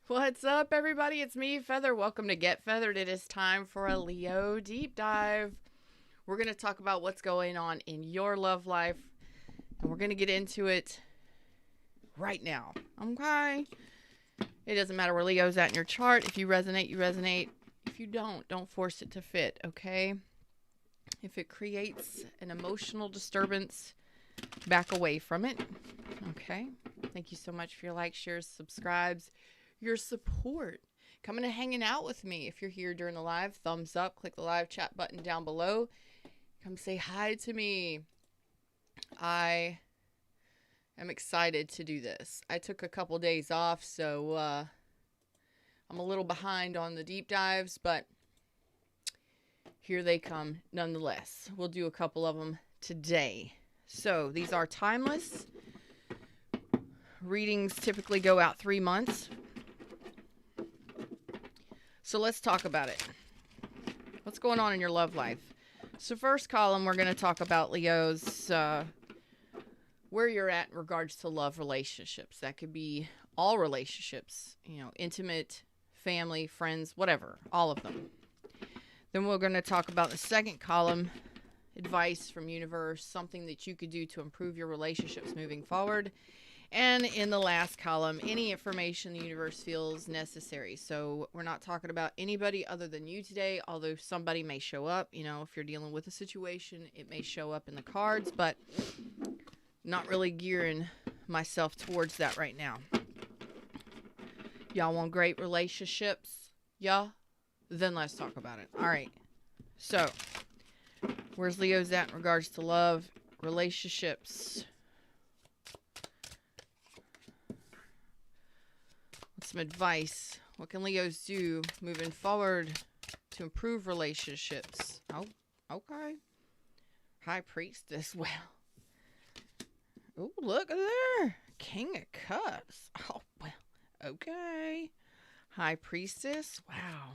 What's up, everybody? It's me, Feather. Welcome to Get Feathered. It is time for a Leo deep dive. We're going to talk about what's going on in your love life, and we're going to get into it right now. Okay? It doesn't matter where Leo's at in your chart. If you resonate, you resonate. If you don't force it to fit, okay? If it creates an emotional disturbance, back away from it. Okay? Thank you so much for your likes, shares, subscribes, your support, coming and hanging out with me. If you're here during the live, thumbs up, click the live chat button down below. Come say hi to me. I am excited to do this. I took a couple days off, so I'm a little behind on the deep dives, but here they come nonetheless. We'll do a couple of them today. So these are timeless. Readings typically go out 3 months. So let's talk about it. What's going on in your love life? So first column, we're going to talk about Leo's, where you're at in regards to love relationships. That could be all relationships, intimate, family, friends, whatever, all of them. Then we're going to talk about the second column, advice from universe, something that you could do to improve your relationships moving forward. And in the last column, any information the universe feels necessary. So we're not talking about anybody other than you today, although somebody may show up. If you're dealing with a situation, it may show up in the cards, but not really gearing myself towards that right now. Y'all want great relationships? Yeah? Then let's talk about it. All right. So, where's Leo's at in regards to love, relationships? Some advice. What can Leos do moving forward to improve relationships? Oh, okay. High Priestess. Well. Oh, look at there. King of Cups. Oh, well. Okay. High Priestess. Wow.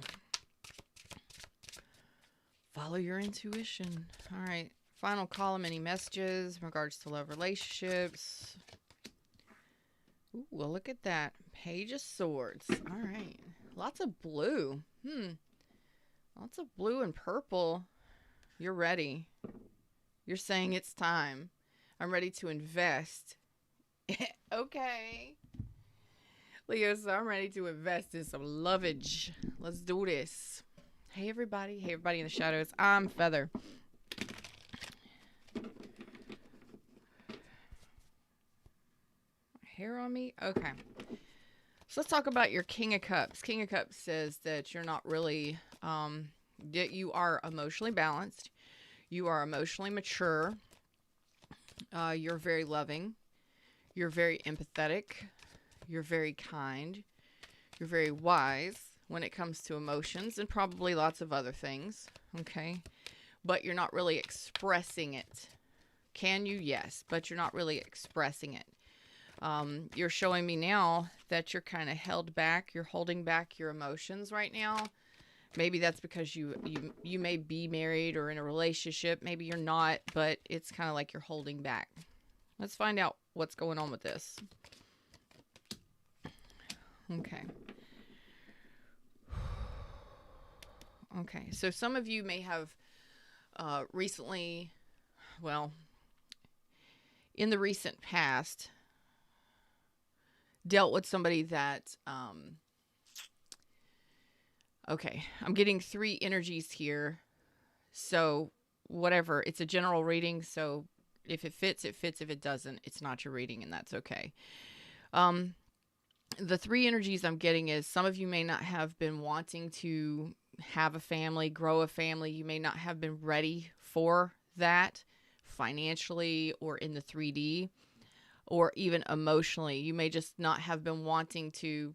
Follow your intuition. All right. Final column. Any messages in regards to love relationships? Ooh, well, look at that. Page of Swords. All right. Lots of blue. Lots of blue and purple. You're ready. You're saying it's time. I'm ready to invest. Okay. Leo, so I'm ready to invest in some lovage. Let's do this. Hey, everybody. Hey, everybody in the shadows. I'm Feather. Hair on me? Okay. So let's talk about your King of Cups. King of Cups says that you're not really, that you are emotionally balanced. You are emotionally mature. You're very loving. You're very empathetic. You're very kind. You're very wise when it comes to emotions and probably lots of other things. Okay. But you're not really expressing it. Can you? Yes. But you're not really expressing it. You're showing me now that you're kind of held back. You're holding back your emotions right now. Maybe that's because you may be married or in a relationship. Maybe you're not, but it's kind of like you're holding back. Let's find out what's going on with this. Okay. Okay. So some of you may have recently, well, in the recent past, dealt with somebody that, okay, I'm getting 3 energies here. So whatever, it's a general reading. So if it fits, it fits. If it doesn't, it's not your reading, and that's okay. The 3 energies I'm getting is some of you may not have been wanting to have a family, grow a family. You may not have been ready for that financially or in the 3D. Or even emotionally, you may just not have been wanting to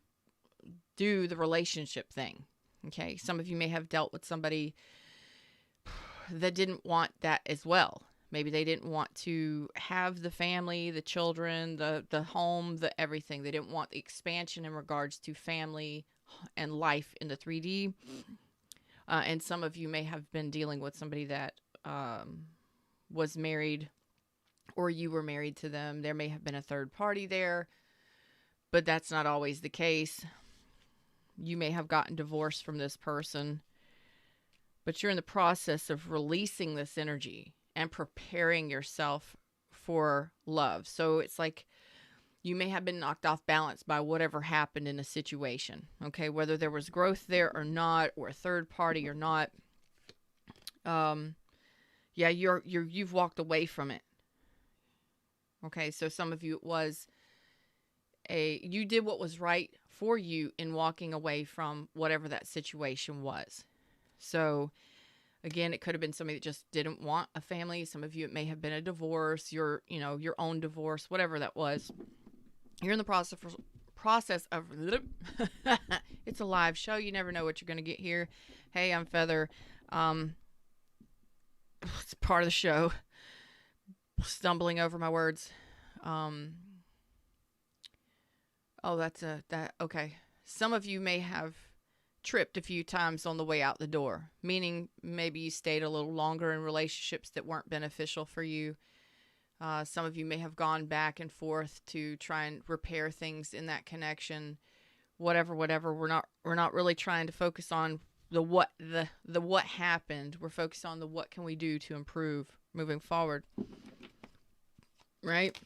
do the relationship thing. Okay. Some of you may have dealt with somebody that didn't want that as well. Maybe they didn't want to have the family, the children, the home, the everything. They didn't want the expansion in regards to family and life in the 3D. And some of you may have been dealing with somebody that was married, or you were married to them. There may have been a third party there, but that's not always the case. You may have gotten divorced from this person, but you're in the process of releasing this energy and preparing yourself for love. So it's like you may have been knocked off balance by whatever happened in a situation. Okay, whether there was growth there or not, or a third party or not. Yeah, you've walked away from it. Okay, so some of you, it was you did what was right for you in walking away from whatever that situation was. So again, it could have been somebody that just didn't want a family. Some of you, it may have been a divorce, your own divorce, whatever that was. You're in the process of it's a live show. You never know what you're going to get here. Hey, I'm Feather. It's part of the show. Stumbling over my words. Okay. Some of you may have tripped a few times on the way out the door, meaning maybe you stayed a little longer in relationships that weren't beneficial for you. Some of you may have gone back and forth to try and repair things in that connection. Whatever. We're not really trying to focus on the what happened. We're focused on the what can we do to improve moving forward. Right?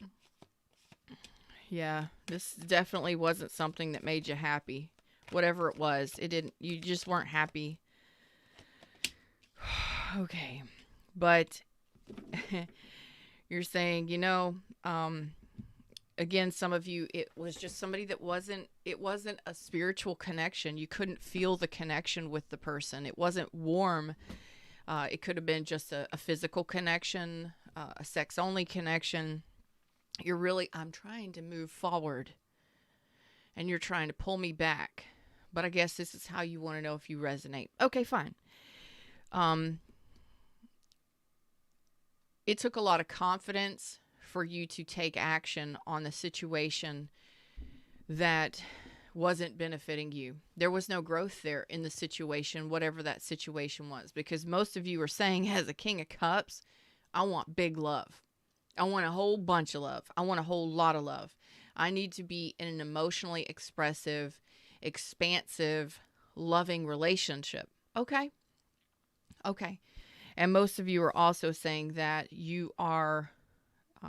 Yeah, this definitely wasn't something that made you happy. Whatever it was, it didn't. You just weren't happy. Okay, but you're saying, again, some of you, it was just somebody that it wasn't a spiritual connection. You couldn't feel the connection with the person. It wasn't warm. It could have been just a physical connection, a sex-only connection. I'm trying to move forward, and you're trying to pull me back. But I guess this is how you want to know if you resonate. Okay, fine. It took a lot of confidence for you to take action on the situation that wasn't benefiting you. There was no growth there in the situation, whatever that situation was, because most of you are saying, as a King of Cups, I want big love. I want a whole bunch of love. I want a whole lot of love. I need to be in an emotionally expressive, expansive, loving relationship. Okay. And most of you are also saying that you are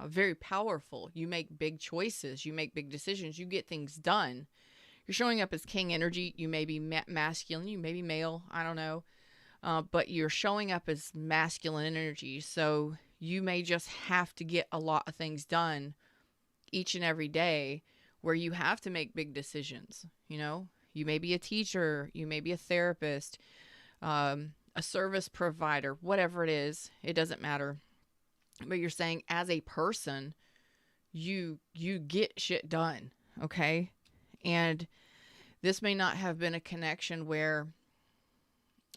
very powerful. You make big choices. You make big decisions. You get things done. You're showing up as king energy. You may be masculine. You may be male. I don't know. But you're showing up as masculine energy. So you may just have to get a lot of things done each and every day where you have to make big decisions. You may be a teacher. You may be a therapist, a service provider, whatever it is. It doesn't matter. But you're saying as a person, you get shit done. Okay. And this may not have been a connection where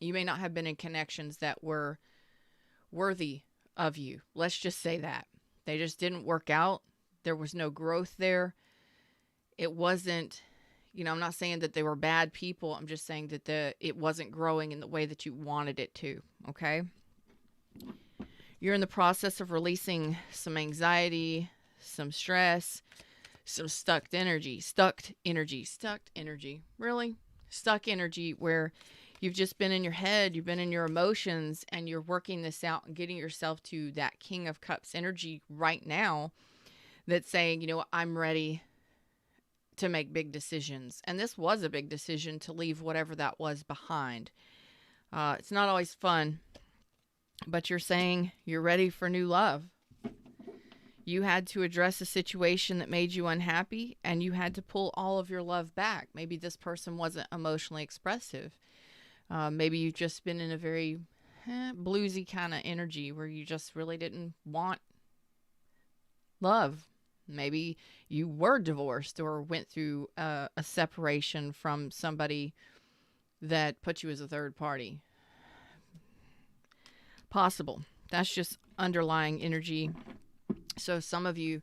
you may not have been in connections that were worthy of you. Let's just say that. They just didn't work out. There was no growth there. It wasn't, I'm not saying that they were bad people. I'm just saying that it wasn't growing in the way that you wanted it to. Okay. You're in the process of releasing some anxiety, some stress, some stuck energy. Really? Stuck energy where you've just been in your head, you've been in your emotions, and you're working this out and getting yourself to that King of Cups energy right now that's saying, I'm ready to make big decisions. And this was a big decision to leave whatever that was behind. It's not always fun, but you're saying you're ready for new love. You had to address a situation that made you unhappy, and you had to pull all of your love back. Maybe this person wasn't emotionally expressive. Maybe you've just been in a very bluesy kind of energy where you just really didn't want love. Maybe you were divorced or went through a separation from somebody that put you as a third party. Possible. That's just underlying energy. So some of you,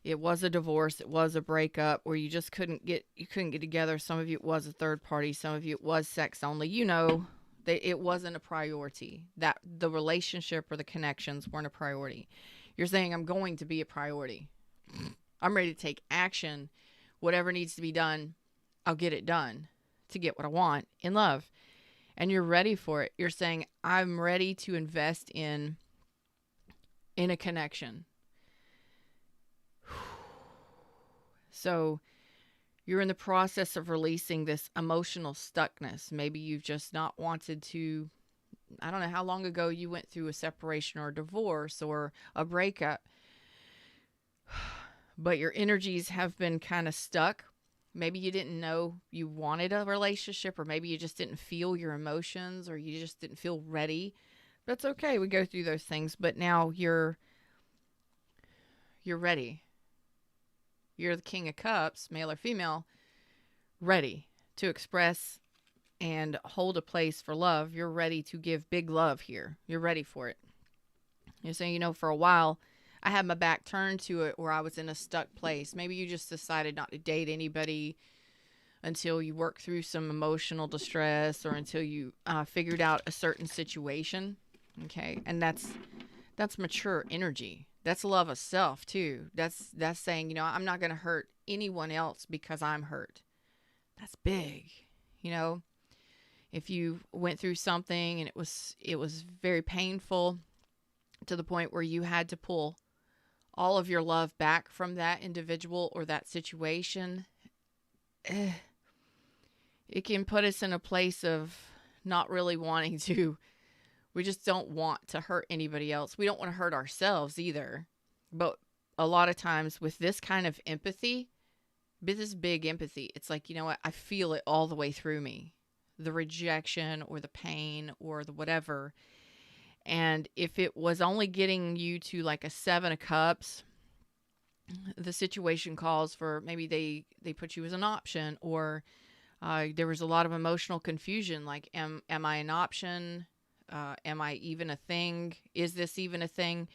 it was a divorce, it was a breakup where you just couldn't get together. Some of you, it was a third party. Some of you, it was sex only. It wasn't a priority. That the relationship or the connections weren't a priority. You're saying, I'm going to be a priority. I'm ready to take action. Whatever needs to be done, I'll get it done. to get what I want in love. And you're ready for it. You're saying, I'm ready to invest in a connection. So you're in the process of releasing this emotional stuckness. Maybe you've just not wanted to, I don't know how long ago you went through a separation or a divorce or a breakup, but your energies have been kind of stuck. Maybe you didn't know you wanted a relationship, or maybe you just didn't feel your emotions, or you just didn't feel ready. That's okay. We go through those things, but now you're ready. You're the King of Cups, male or female, ready to express and hold a place for love. You're ready to give big love here. You're ready for it. You're saying, for a while, I had my back turned to it, where I was in a stuck place. Maybe you just decided not to date anybody until you work through some emotional distress, or until you figured out a certain situation. Okay. And that's mature energy. That's love of self too. That's saying, I'm not going to hurt anyone else because I'm hurt. That's big. If you went through something and it was very painful to the point where you had to pull all of your love back from that individual or that situation, it can put us in a place of not really wanting to. We just don't want to hurt anybody else. We don't want to hurt ourselves either. But a lot of times with this kind of empathy, this big empathy, it's like, what? I feel it all the way through me. The rejection or the pain or the whatever. And if it was only getting you to like a 7 of cups, the situation calls for maybe they put you as an option, or there was a lot of emotional confusion. Like, am I an option? Am I even a thing? Is this even a thing?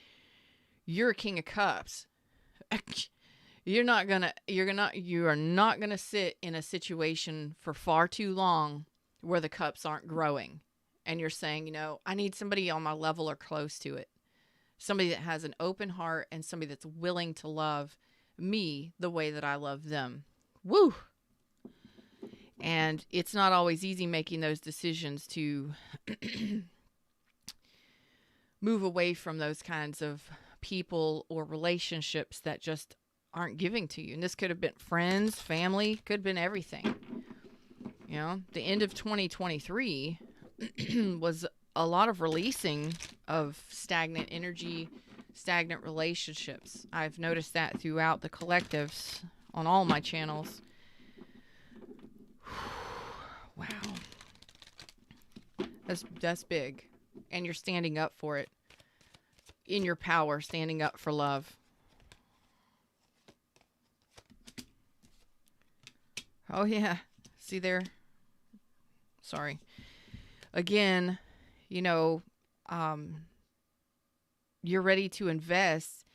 You're a King of Cups. You are not gonna sit in a situation for far too long where the cups aren't growing. And you're saying, I need somebody on my level or close to it. Somebody that has an open heart and somebody that's willing to love me the way that I love them. Woo! And it's not always easy making those decisions to move away from those kinds of people or relationships that just aren't giving to you. And this could have been friends, family, could have been everything. The end of 2023 was a lot of releasing of stagnant energy, stagnant relationships. I've noticed that throughout the collectives on all my channels. Wow. That's big. And you're standing up for it. In your power, standing up for love. Oh, yeah. See there? Sorry. Again, you're ready to invest.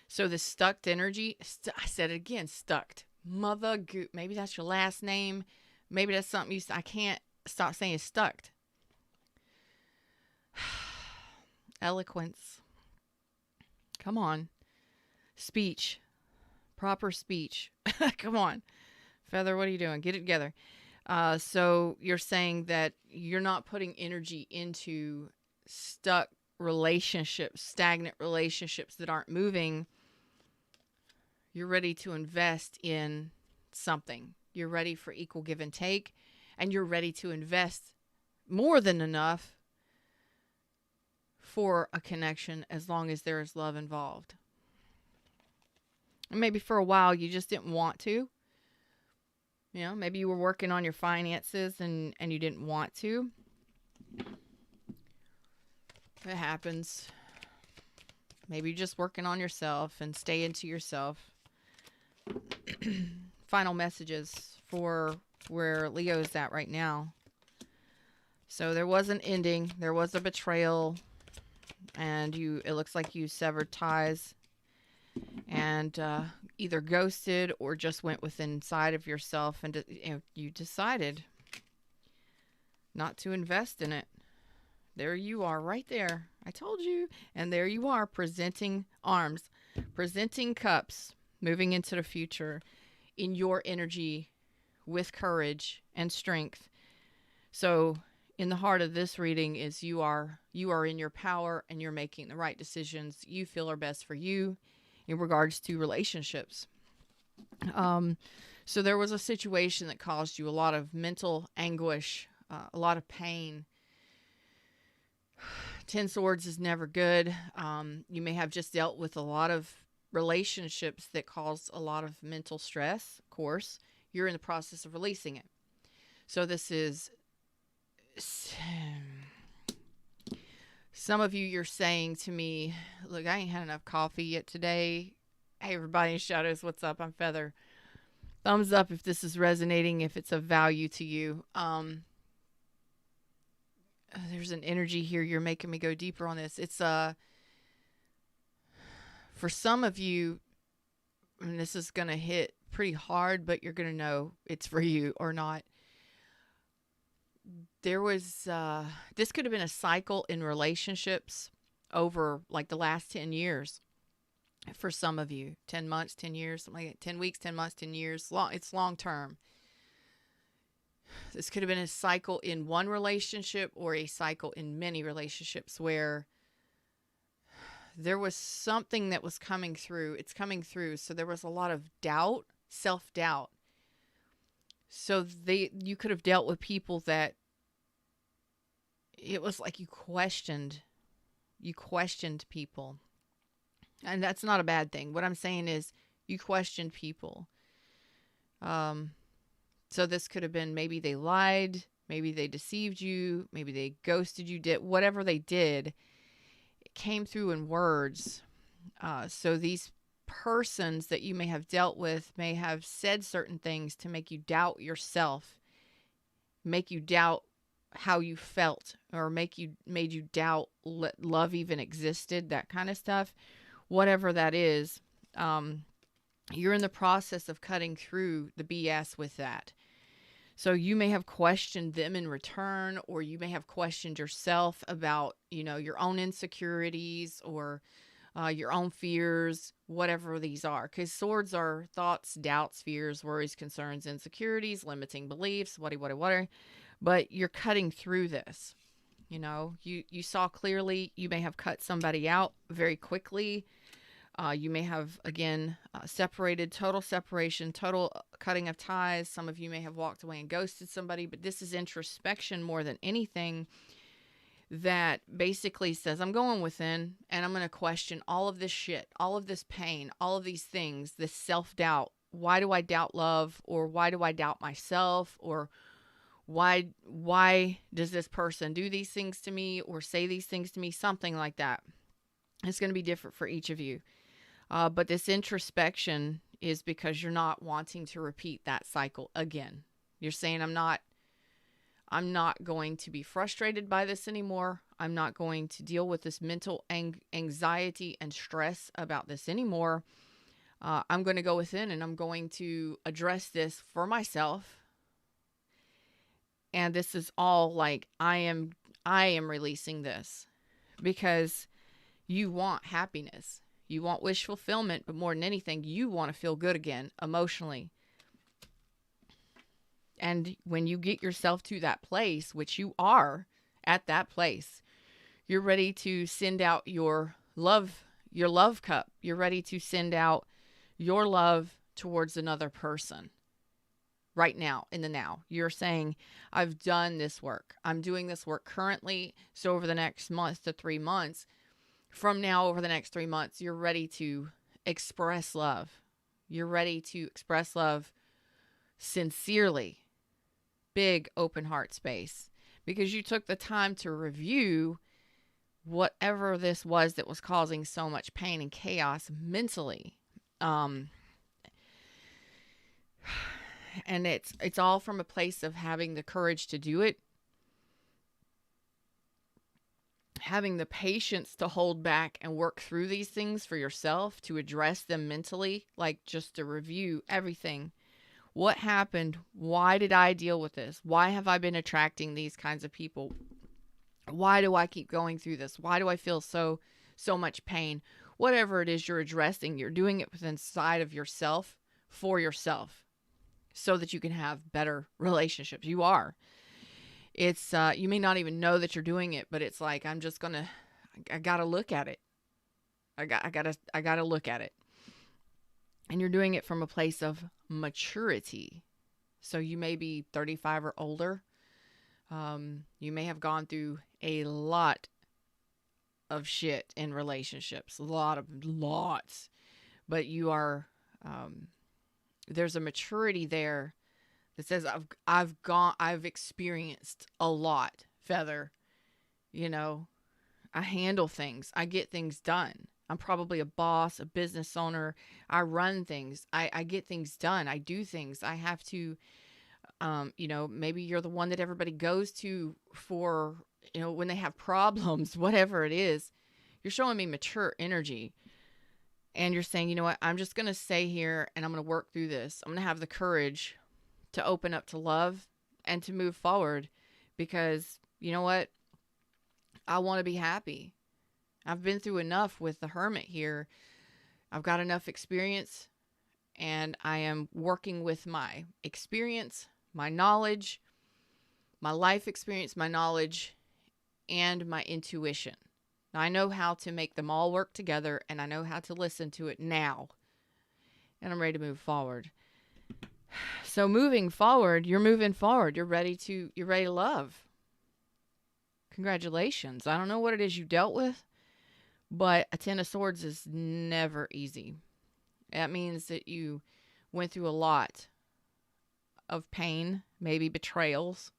So the stuck energy, I said it again, stuck. Mother Goop. Maybe that's your last name. Maybe that's something I can't stop saying stuck. Eloquence. Come on. Speech. Proper speech. Come on. Feather, what are you doing? Get it together. So you're saying that you're not putting energy into stuck relationships, stagnant relationships that aren't moving. You're ready to invest in something. You're ready for equal give and take, and you're ready to invest more than enough for a connection as long as there is love involved. And maybe for a while you just didn't want to. Maybe you were working on your finances and you didn't want to. It happens. Maybe you're just working on yourself and stay into yourself. Final messages for where Leo's at right now. So there was an ending. There was a betrayal. And it looks like you severed ties. And either ghosted or just went within inside of yourself and you decided not to invest in it. There you are right there. I told you. And there you are, presenting arms, presenting cups, moving into the future in your energy with courage and strength So in the heart of this reading is you are in your power and you're making the right decisions you feel are best for you in regards to relationships. So there was a situation that caused you a lot of mental anguish, a lot of pain. 10 Swords is never good. You may have just dealt with a lot of relationships that caused a lot of mental stress. Of course, you're in the process of releasing it. So this is, some of you, you're saying to me, look, I ain't had enough coffee yet today. Hey, everybody in shadows, what's up? I'm Feather. Thumbs up if this is resonating, if it's of value to you. There's an energy here. You're making me go deeper on this. It's for some of you, and this is going to hit pretty hard, but you're going to know it's for you or not. There was, this could have been a cycle in relationships over like the last 10 years for some of you. 10 months, 10 years, something like that. 10 weeks, 10 months, 10 years. It's long term. This could have been a cycle in one relationship or a cycle in many relationships where there was something that was coming through. It's coming through. So there was a lot of doubt, self-doubt. So you could have dealt with people that it was like you questioned people. And that's not a bad thing. What I'm saying is you questioned people. So this could have been maybe they lied, maybe they deceived you, maybe they ghosted you, did whatever they did. It came through in words. So these persons that you may have dealt with may have said certain things to make you doubt yourself, make you doubt how you felt, or made you doubt love even existed, that kind of stuff. Whatever that is, you're in the process of cutting through the BS with that. So you may have questioned them in return, or you may have questioned yourself about, your own insecurities or your own fears, whatever these are. Because swords are thoughts, doubts, fears, worries, concerns, insecurities, limiting beliefs, whatever. But you're cutting through this. You saw clearly. You may have cut somebody out very quickly. You may have, again, separated, total separation, total cutting of ties. Some of you may have walked away and ghosted somebody, but this is introspection more than anything that basically says, I'm going within and I'm going to question all of this shit, all of this pain, all of these things, this self-doubt. Why do I doubt love? Or why do I doubt myself? Or why does this person do these things to me or say these things to me? Something like that. It's going to be different for each of you. But this introspection is because you're not wanting to repeat that cycle again. You're saying, I'm not going to be frustrated by this anymore. I'm not going to deal with this mental anxiety and stress about this anymore. I'm going to go within and I'm going to address this for myself. And this is all like, I am releasing this because you want happiness. You want wish fulfillment, but more than anything, you want to feel good again emotionally. And when you get yourself to that place, which you are at that place, you're ready to send out your love cup. You're ready to send out your love towards another person. Right now, in the now, you're saying, I've done this work. I'm doing this work currently. So over the next month to 3 months, from now over the next 3 months, you're ready to express love. You're ready to express love sincerely. Big open heart space. Because you took the time to review whatever this was that was causing so much pain and chaos mentally. And it's all from a place of having the courage to do it. Having the patience to hold back and work through these things for yourself, to address them mentally, like just to review everything. What happened? Why did I deal with this? Why have I been attracting these kinds of people? Why do I keep going through this? Why do I feel so much pain? Whatever it is you're addressing, you're doing it within inside of yourself for yourself so that you can have better relationships. You are. It's you may not even know that you're doing it, but it's like I gotta look at it. I gotta look at it. And you're doing it from a place of maturity. So you may be 35 or older. You may have gone through a lot of shit in relationships, lots, but you are, there's a maturity there that says I've experienced a lot, Feather. You know, I handle things. I get things done. I'm probably a boss, a business owner. I run things. I get things done. I do things. I have to, maybe you're the one that everybody goes to for, when they have problems, whatever it is. You're showing me mature energy. And you're saying, you know what, I'm just going to stay here and I'm going to work through this. I'm going to have the courage to open up to love and to move forward because, you know what, I want to be happy. I've been through enough with the Hermit here. I've got enough experience and I am working with my experience, my knowledge, my life experience, my knowledge, and my intuition. Now, I know how to make them all work together and I know how to listen to it now. And I'm ready to move forward. So moving forward, you're moving forward. You're ready to love. Congratulations. I don't know what it is you dealt with, but a 10 of Swords is never easy. That means that you went through a lot of pain, maybe betrayals,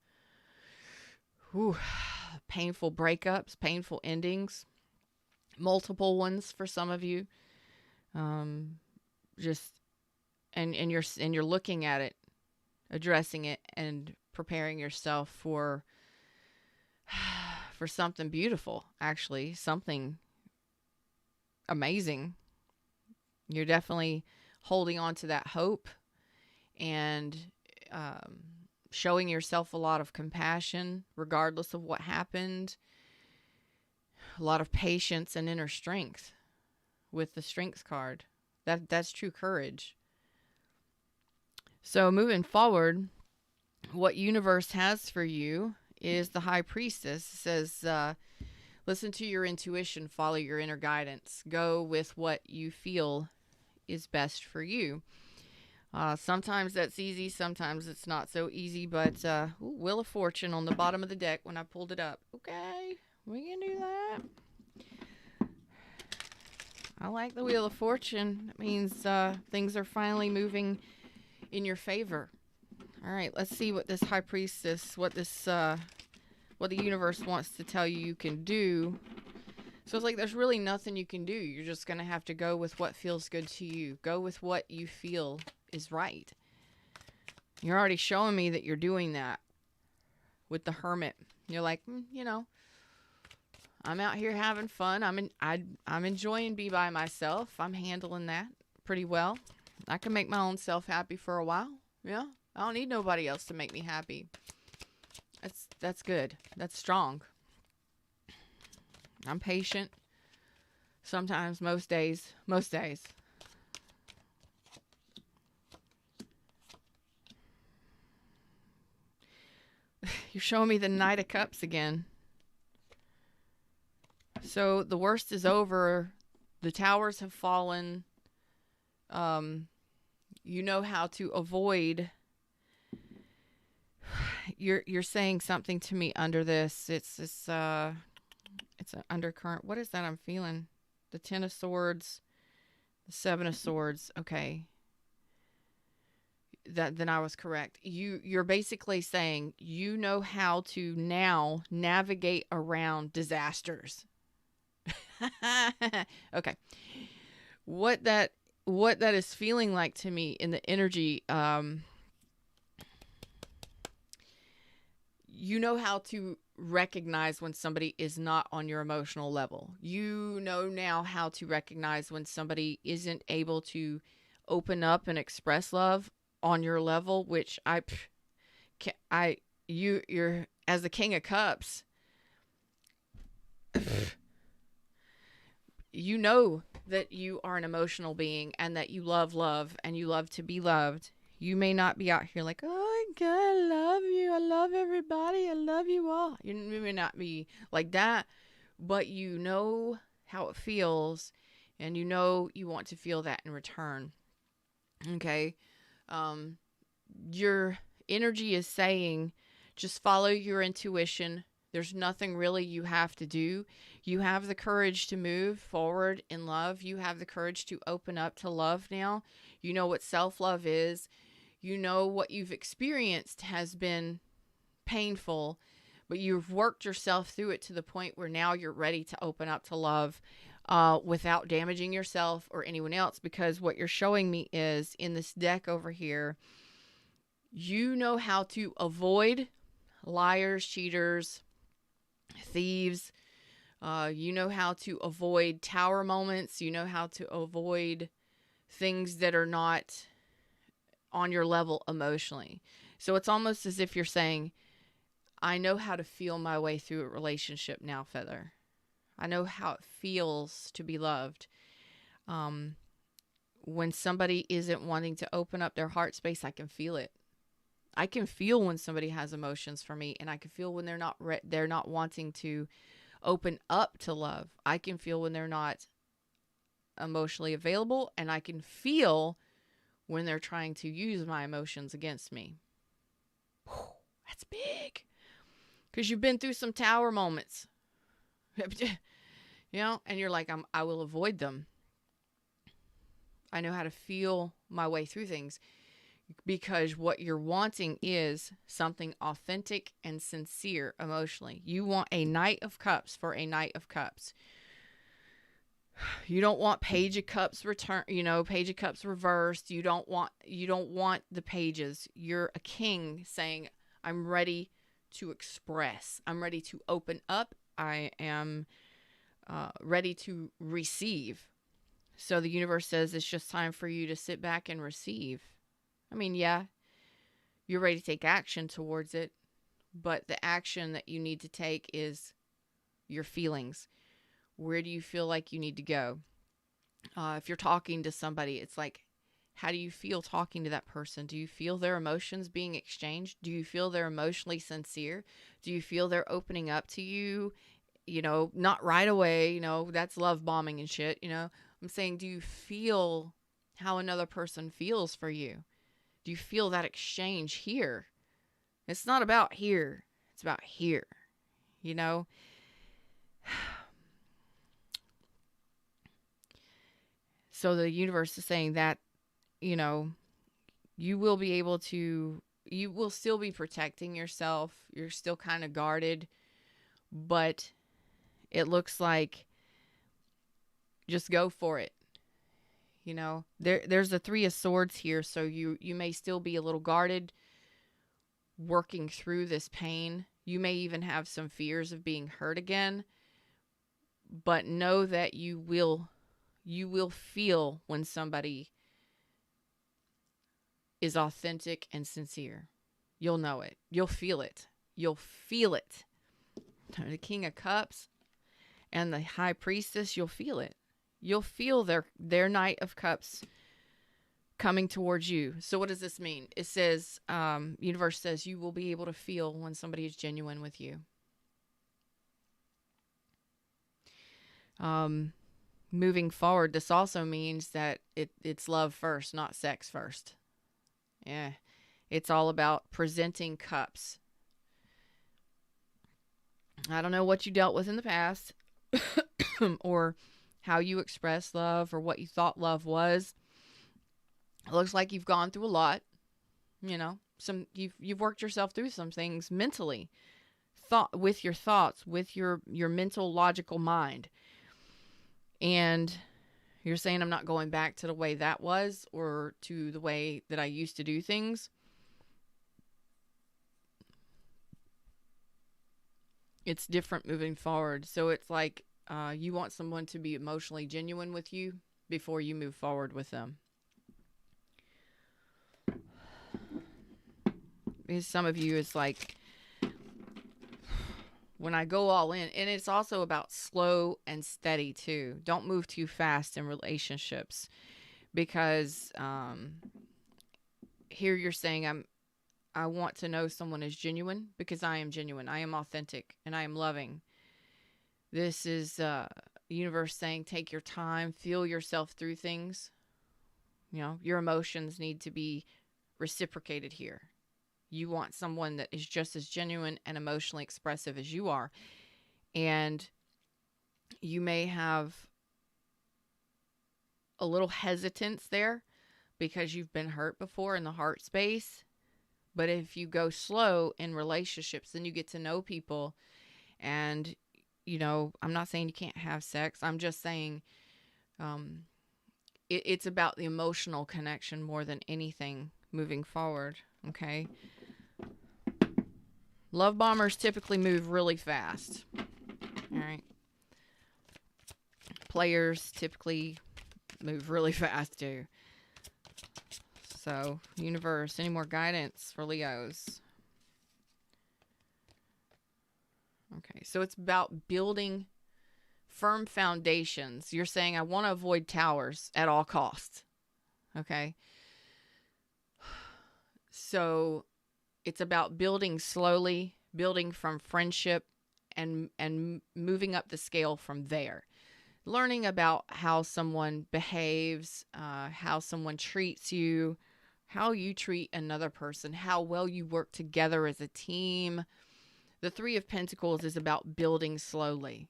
painful breakups, painful endings, multiple ones for some of you. And you're looking at it, addressing it, and preparing yourself for something beautiful, actually, something amazing. You're definitely holding on to that hope and showing yourself a lot of compassion, regardless of what happened. A lot of patience and inner strength with the Strength card. That's true courage. So moving forward, what universe has for you is the High Priestess. It says, listen to your intuition, follow your inner guidance. Go with what you feel is best for you. Sometimes that's easy, sometimes it's not so easy, but Wheel of Fortune on the bottom of the deck when I pulled it up. Okay, we can do that. I like the Wheel of Fortune. That means things are finally moving in your favor. All right, let's see what this High Priestess, what the universe wants to tell you you can do. So it's like there's really nothing you can do. You're just going to have to go with what feels good to you. Go with what you feel is right. You're already showing me that you're doing that with the Hermit. You're like, I'm out here having fun. I'm enjoying be by myself. I'm handling that pretty well. I can make my own self happy for a while. Yeah, I don't need nobody else to make me happy. That's good. That's strong. I'm patient. Sometimes, most days. You're showing me the Knight of Cups again. So the worst is over. The towers have fallen. You know how to avoid. You're saying something to me under this. It's an undercurrent. What is that I'm feeling? The 10 of Swords, the 7 of Swords. Okay. Then I was correct. You're basically saying you know how to now navigate around disasters. Okay. What that is feeling like to me in the energy, you know how to recognize when somebody is not on your emotional level. You know now how to recognize when somebody isn't able to open up and express love on your level, which you're as the King of Cups. You know that you are an emotional being and that you love and you love to be loved. You may not be out here like, oh God, I love you. I love everybody. I love you all. You may not be like that, but you know how it feels, and you know you want to feel that in return. Okay. Um, your energy is saying just follow your intuition. There's nothing really you have to do. You have the courage to move forward in love. You have the courage to open up to love now. You know what self love is. You know what you've experienced has been painful, but you've worked yourself through it to the point where now you're ready to open up to love without damaging yourself or anyone else. Because what you're showing me is in this deck over here, you know how to avoid liars, cheaters, thieves. You know how to avoid tower moments. You know how to avoid things that are not on your level emotionally. So it's almost as if you're saying, I know how to feel my way through a relationship now, Feather. I know how it feels to be loved. When somebody isn't wanting to open up their heart space, I can feel it. I can feel when somebody has emotions for me, and I can feel when they're not wanting to open up to love. I can feel when they're not emotionally available, and I can feel when they're trying to use my emotions against me. Whew, that's big. Because you've been through some tower moments. And you're like, I will avoid them. I know how to feel my way through things. Because what you're wanting is something authentic and sincere emotionally. You want a Knight of Cups for a Knight of Cups. You don't want Page of Cups Page of Cups reversed. You don't want the pages. You're a king saying, I'm ready to express. I'm ready to open up. I am ready to receive. So the universe says it's just time for you to sit back and receive. I mean, yeah, you're ready to take action towards it, but the action that you need to take is your feelings. Where do you feel like you need to go? If you're talking to somebody, it's like, how do you feel talking to that person? Do you feel their emotions being exchanged? Do you feel they're emotionally sincere? Do you feel they're opening up to you? Not right away, that's love bombing and shit, I'm saying, do you feel how another person feels for you? Do you feel that exchange here? It's not about here. It's about here, So the universe is saying that, you will be able to, you will still be protecting yourself. You're still kind of guarded, but it looks like just go for it. There's the Three of Swords here, so you may still be a little guarded, working through this pain. You may even have some fears of being hurt again, but know that you will feel when somebody is authentic and sincere. You'll know it. You'll feel it. You'll feel it. The King of Cups and the High Priestess, you'll feel it. You'll feel their Knight of Cups coming towards you. So what does this mean? It says, universe says you will be able to feel when somebody is genuine with you. Moving forward, this also means that it's love first, not sex first. Yeah. It's all about presenting cups. I don't know what you dealt with in the past or how you expressed love or what you thought love was. It looks like you've gone through a lot. You've worked yourself through some things mentally, with your thoughts, with your mental logical mind. And you're saying, I'm not going back to the way that was or to the way that I used to do things. It's different moving forward. So it's like you want someone to be emotionally genuine with you before you move forward with them. Because some of you, it's like, when I go all in, and it's also about slow and steady too. Don't move too fast in relationships, because here you're saying I want to know someone is genuine because I am genuine. I am authentic and I am loving. This is universe saying take your time, feel yourself through things. You know, your emotions need to be reciprocated here. You want someone that is just as genuine and emotionally expressive as you are. And you may have a little hesitance there because you've been hurt before in the heart space. But if you go slow in relationships, then you get to know people. And, you know, I'm not saying you can't have sex. I'm just saying it's about the emotional connection more than anything moving forward. Okay. Love bombers typically move really fast. All right. Players typically move really fast too. So, universe, any more guidance for Leos? Okay, so it's about building firm foundations. You're saying I want to avoid towers at all costs. Okay. So it's about building slowly, building from friendship and moving up the scale from there. Learning about how someone behaves, how someone treats you, how you treat another person, how well you work together as a team. The Three of Pentacles is about building slowly,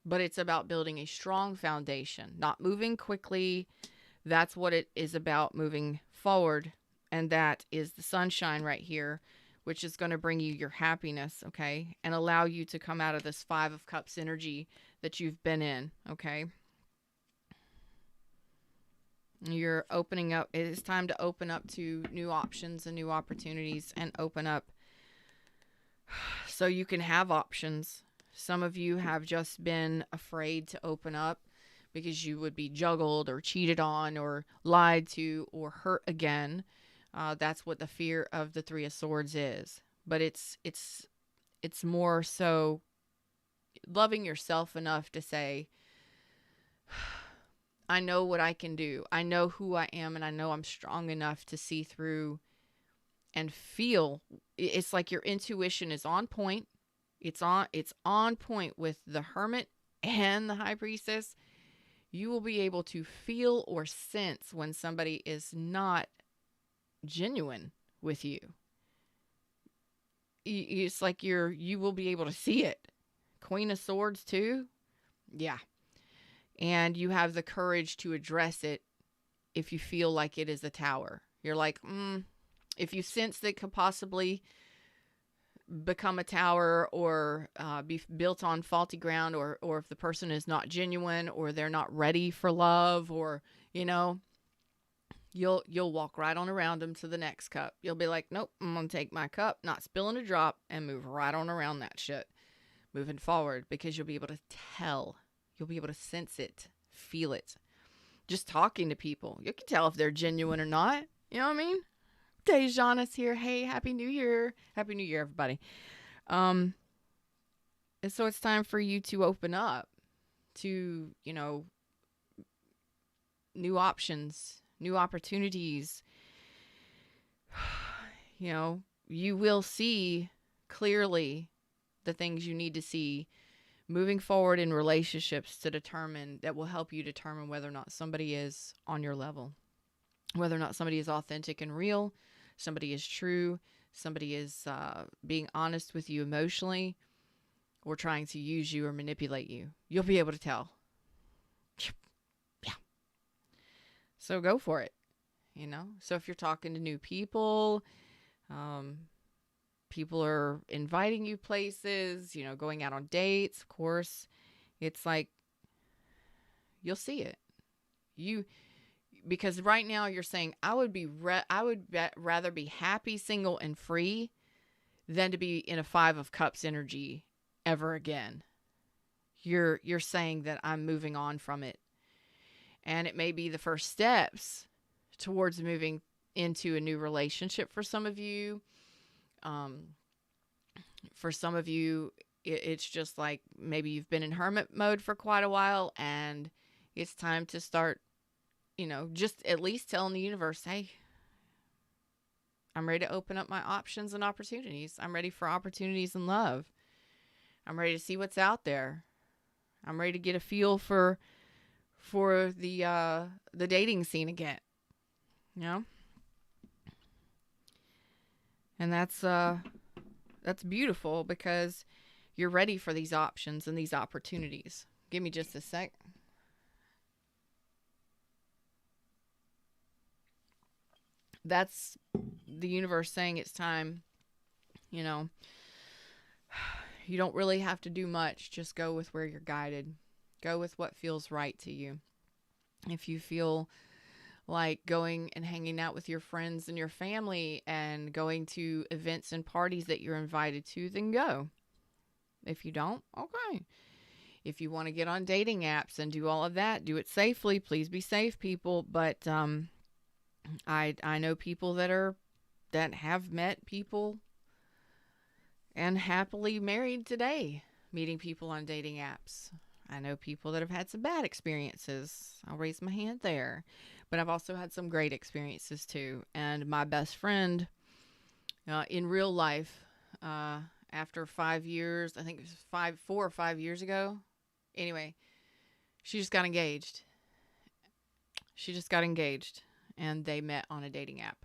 but it's about building a strong foundation, not moving quickly. That's what it is about, moving forward. And that is the sunshine right here, which is going to bring you your happiness, okay? And allow you to come out of this Five of Cups energy that you've been in, okay? You're opening up. It is time to open up to new options and new opportunities and open up so you can have options. Some of you have just been afraid to open up because you would be juggled or cheated on or lied to or hurt again. That's what the fear of the Three of Swords is. But it's more so loving yourself enough to say, I know what I can do. I know who I am, and I know I'm strong enough to see through and feel. It's like your intuition is on point. It's on point with the Hermit and the High Priestess. You will be able to feel or sense when somebody is not genuine with you. It's like you will be able to see it. Queen of Swords too. Yeah. And you have the courage to address it if you feel like it is a tower. You're like, if you sense that it could possibly become a tower or be built on faulty ground, or if the person is not genuine or they're not ready for love, or, you know, you'll walk right on around them to the next cup. You'll be like, nope, I'm going to take my cup, not spilling a drop, and move right on around that shit moving forward, because you'll be able to tell. You'll be able to sense it, feel it. Just talking to people, you can tell if they're genuine or not. You know what I mean? Dejana's here. Hey, Happy New Year. Happy New Year, everybody. And so it's time for you to open up to, you know, new options, new opportunities. You know, you will see clearly the things you need to see moving forward in relationships that will help you determine whether or not somebody is on your level, whether or not somebody is authentic and real, somebody is true, somebody is being honest with you emotionally, or trying to use you or manipulate you. You'll be able to tell. Yeah. So go for it, you know? So if you're talking to new people, people are inviting you places, you know, going out on dates, of course. It's like, you'll see it. Because right now you're saying, I would rather be happy, single, and free than to be in a Five of Cups energy ever again. You're saying that I'm moving on from it. And it may be the first steps towards moving into a new relationship for some of you. For some of you, it's just like maybe you've been in hermit mode for quite a while, and it's time to start, you know, just at least telling the universe, hey, I'm ready to open up my options and opportunities. I'm ready for opportunities in love. I'm ready to see what's out there. I'm ready to get a feel for the dating scene again. You know? And that's beautiful because you're ready for these options and these opportunities. Give me just a sec. That's the universe saying it's time. You know, you don't really have to do much. Just go with where you're guided. Go with what feels right to you. If you feel like going and hanging out with your friends and your family and going to events and parties that you're invited to, then go. If you don't, okay. If you want to get on dating apps and do all of that, do it safely. Please be safe, people. But I know people that have met people and happily married today, meeting people on dating apps. I know people that have had some bad experiences. I'll raise my hand there. But I've also had some great experiences too. And my best friend in real life, after 5 years, I think it was 4 or 5 years ago. Anyway, she just got engaged. And they met on a dating app.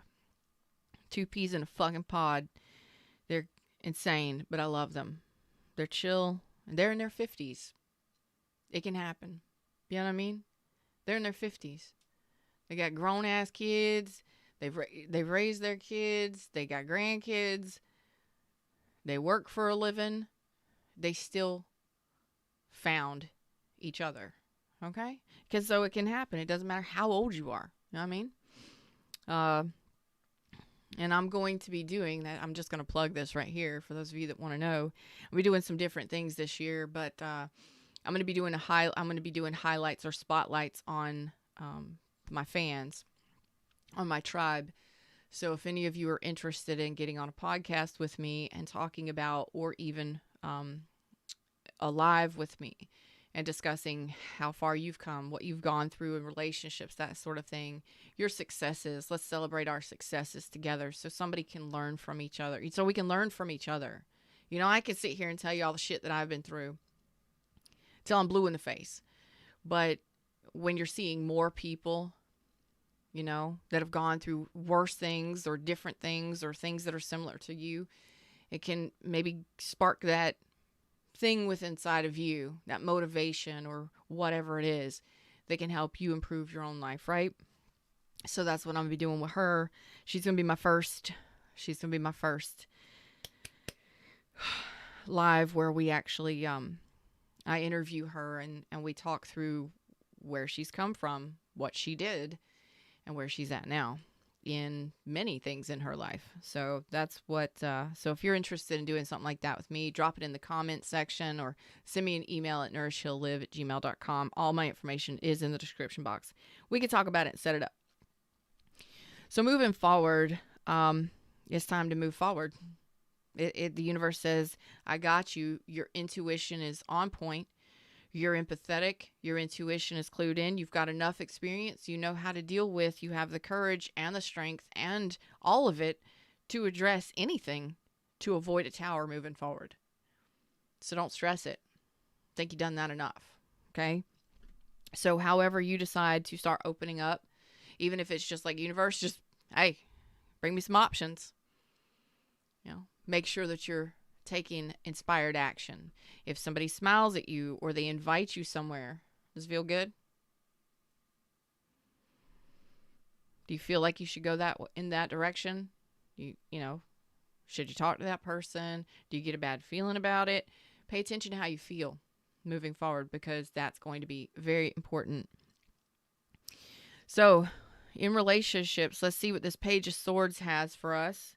2 peas in a fucking pod. They're insane, but I love them. They're chill. And they're in their 50s. It can happen. You know what I mean? They're in their 50s. They got grown-ass kids. They've raised their kids. They got grandkids. They work for a living. They still found each other. Okay? Because so it can happen. It doesn't matter how old you are. You know what I mean? And I'm going to be doing that. I'm just going to plug this right here for those of you that want to know. I'll be doing some different things this year, but I'm going to be doing highlights or spotlights on my fans, on my tribe. So if any of you are interested in getting on a podcast with me and talking about, or even a live with me and discussing how far you've come, what you've gone through in relationships, that sort of thing, your successes, let's celebrate our successes together so somebody can learn from each other. So we can learn from each other. You know, I can sit here and tell you all the shit that I've been through till I'm blue in the face. But when you're seeing more people, you know, that have gone through worse things or different things or things that are similar to you, it can maybe spark that thing within inside of you, that motivation or whatever it is that can help you improve your own life, right? So that's what I'm going to be doing with her. She's going to be my first live where we actually, I interview her and we talk through where she's come from, what she did, and where she's at now in many things in her life. So that's what, so if you're interested in doing something like that with me, drop it in the comment section or send me an email at nourishheallive@gmail.com. All my information is in the description box. We can talk about it and set it up. So moving forward, it's time to move forward. The universe says, I got you. Your intuition is on point. You're empathetic. Your intuition is clued in. You've got enough experience. You know how to deal with. You have the courage and the strength and all of it to address anything to avoid a tower moving forward. So don't stress it. Think you've done that enough. Okay? So however you decide to start opening up, even if it's just like universe, just, hey, bring me some options. You know, make sure that you're taking inspired action. If somebody smiles at you or they invite you somewhere, does it feel good? Do you feel like you should go in that direction? You know, should you talk to that person? Do you get a bad feeling about it? Pay attention to how you feel moving forward, because that's going to be very important. So, in relationships, let's see what this Page of Swords has for us.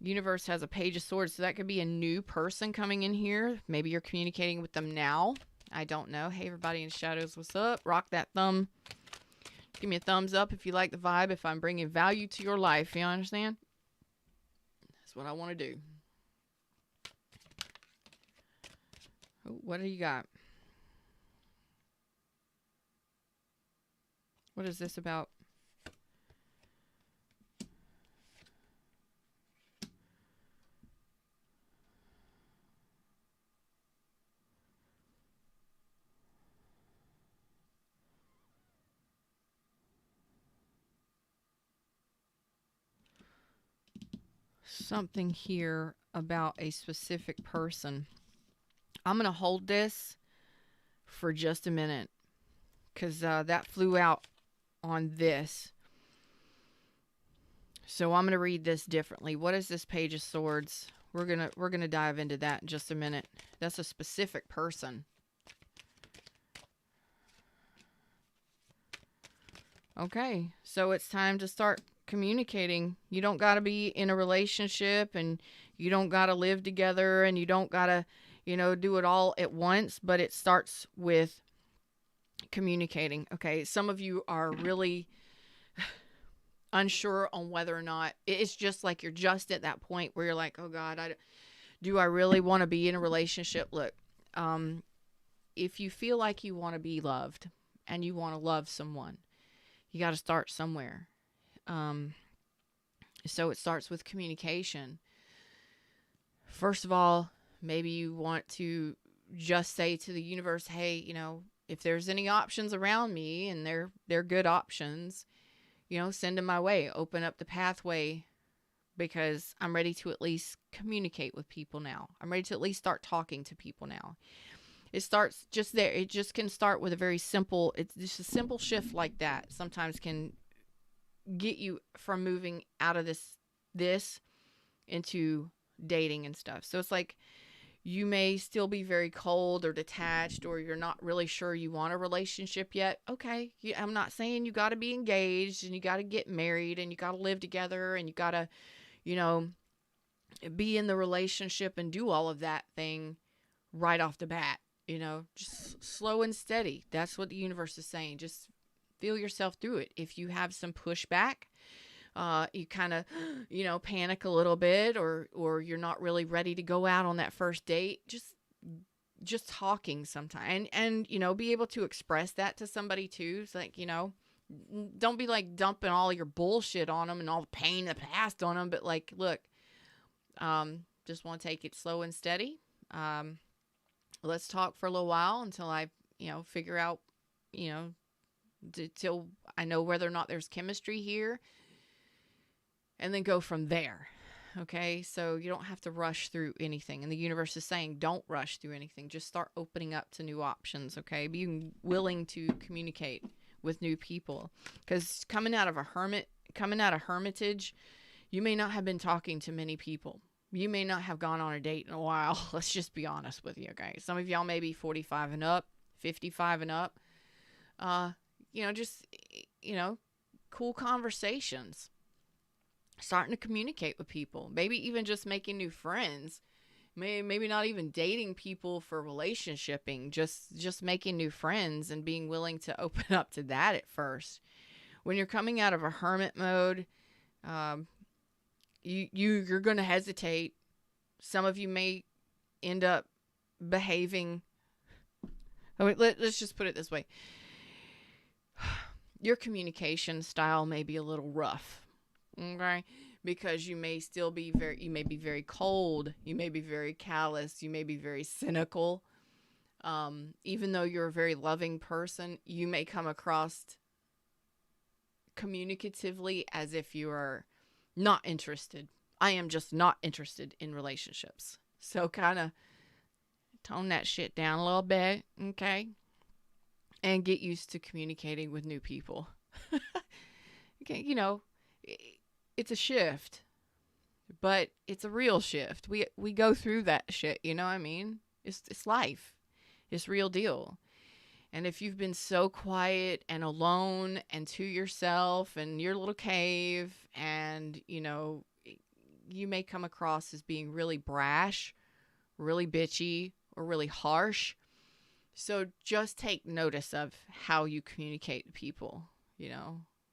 Universe has a Page of Swords, so that could be a new person coming in here. Maybe you're communicating with them now. I don't know. Hey, everybody in the shadows, what's up? Rock that thumb. Give me a thumbs up if you like the vibe, if I'm bringing value to your life. You understand? That's what I want to do. Oh, what do you got? What is this about? something here about a specific person. I'm going to hold this for just a minute because that flew out on this. So I'm going to read this differently. What is this Page of Swords? We're going to dive into that in just a minute. That's a specific person. Okay, so it's time to start communicating. You don't got to be in a relationship, and you don't got to live together, and you don't got to, do it all at once, but it starts with communicating. Okay, some of you are really unsure on whether or not it's just like you're just at that point where you're like, oh God, do I really want to be in a relationship? Look, if you feel like you want to be loved and you want to love someone, you got to start somewhere. So it starts with communication. First of all, maybe you want to just say to the universe, hey, if there's any options around me and they're good options, send them my way, open up the pathway, because I'm ready to at least communicate with people now. I'm ready to at least start talking to people now. It starts just there. It just can start with it's just a simple shift like that sometimes can get you from moving out of this into dating and stuff. So it's like you may still be very cold or detached, or you're not really sure you want a relationship yet. Okay, I'm not saying you got to be engaged and you got to get married and you got to live together and you got to, be in the relationship and do all of that thing right off the bat. Just slow and steady. That's what the universe is saying. Just feel yourself through it. If you have some pushback, you kind of, panic a little bit, or you're not really ready to go out on that first date, just talking sometime and be able to express that to somebody too. It's like, don't be like dumping all your bullshit on them and all the pain of the past on them, but like, look, just want to take it slow and steady. Let's talk for a little while until I, figure out, till I know whether or not there's chemistry here, and then go from there. Okay, so you don't have to rush through anything. And the universe is saying, don't rush through anything. Just start opening up to new options, okay? Being willing to communicate with new people. Because coming out of hermitage, you may not have been talking to many people. You may not have gone on a date in a while. Let's just be honest with you, okay? Some of y'all may be 45 and up, 55 and up. Cool conversations. Starting to communicate with people. Maybe even just making new friends. Maybe not even dating people for relationshiping. Just making new friends and being willing to open up to that at first. When you're coming out of a hermit mode, you're going to hesitate. Some of you may end up behaving. Let's just put it this way. Your communication style may be a little rough. Okay, because you may be very cold, you may be very callous, you may be very cynical. Even though you're a very loving person, you may come across communicatively as if you are not interested. I am just not interested in relationships. So kind of tone that shit down a little bit, okay? And get used to communicating with new people. Okay, it's a shift, but it's a real shift. We go through that shit, you know what I mean? It's life. It's real deal. And if you've been so quiet and alone and to yourself and your little cave, and you may come across as being really brash, really bitchy, or really harsh. So just take notice of how you communicate to people,